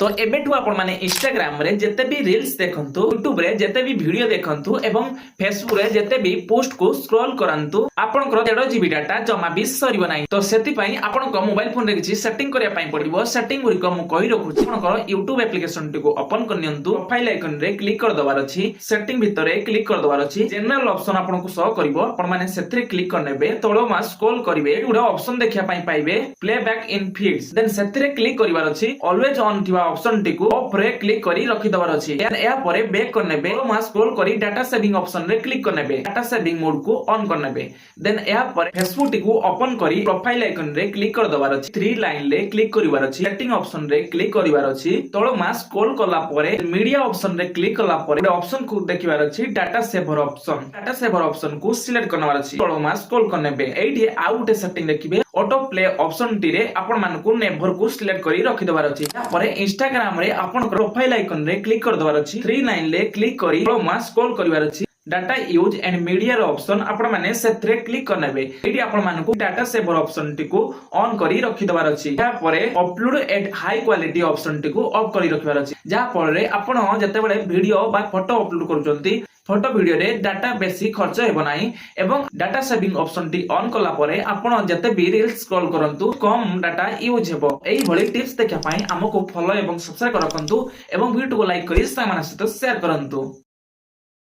तो एबेठु आपण माने इंस्टाग्राम रे जेते भी रील्स देखंतु, यूट्यूब रे जेते भी वीडियो देखंतु एवं फेसबुक रे जेते भी पोस्ट को स्क्रॉल करंतु आपनकर 1.5 जीबी डाटा जमा भी सरिबो नाही। तो सेति पई आपनको मोबाइल फोन रे किछि सेटिंग करिया पई पड़िबो। सेटिंग गुरी को मु कहि रखुछि। आपनकर यूट्यूब एप्लीकेशन टी को ओपन करनियंतु, प्रोफाइल आइकन रे क्लिक कर दबार अछि, सेटिंग भितरे क्लिक कर दबार अछि। जनरल ऑप्शन आपनको शो करिवो, आपण माने सेथिरे क्लिक करनेबे, तळो मा स्क्रॉल करिवे, गुडा ऑप्शन देखिया पई पाइबे प्लेबैक इन फीड्स। देन सेथिरे क्लिक करिवार अछि। ऑलवेज ऑन थिवा ऑप्शन टी को ऑफ रे क्लिक करी रखि दबार अछि। या परे बैक करनेबे, मा स्क्रॉल करी डाटा सेविंग ऑप्शन रे क्लिक करनेबे, डाटा सेविंग मोड को ऑन करनेबे। देन या परे फेसबुक टी को ओपन करी प्रोफाइल आइकन रे क्लिक कर दबार अछि। थ्री लाइन रे क्लिक करिवार अछि, सेटिंग ऑप्शन रे क्लिक करिवार अछि। तळो मा स्क्रॉल करला परे मीडिया ऑप्शन रे क्लिक करला परे ऑप्शन को देखिवार अछि data saver option. Data saver option को सिलेक्ट करनवार अछि। तळो मा स्क्रॉल करनेबे, एठी आउट सेटिंग देखिबे ऑटो प्ले ऑप्शन टी रे आपण मानकु नेवर को सिलेक्ट करी रखि दबार अछि। या परे इंस्टाग्राम रे आपण प्रोफाइल आइकन रे क्लिक कर दबार अछि। थ्री लाइन रे क्लिक करी तळो मा स्क्रॉल करिवार अछि। Data use and media option आपण माने सेथरे क्लिक करनेबे, एठी आपण मानकु डाटा सेवर ऑप्शन टी को ऑन करी रखि दबार अछि। या परे upload at high quality option T को ऑफ करी रखिबार अछि। जा परे आपण जते बेले वीडियो बा फोटो अपलोड करूचंती, फोटो वीडियो रे डाटा बेसी खर्च हेबो नाही एवं data saving option T on कला परे आपण जते भी रील्स स्क्रॉल करंतु कम डाटा यूज हेबो। एई भली टिप्स देखा पई हमको फॉलो एवं सब्सक्राइब रखंतु एवं वीडियो को लाइक करी सामान सहित शेयर करंतु।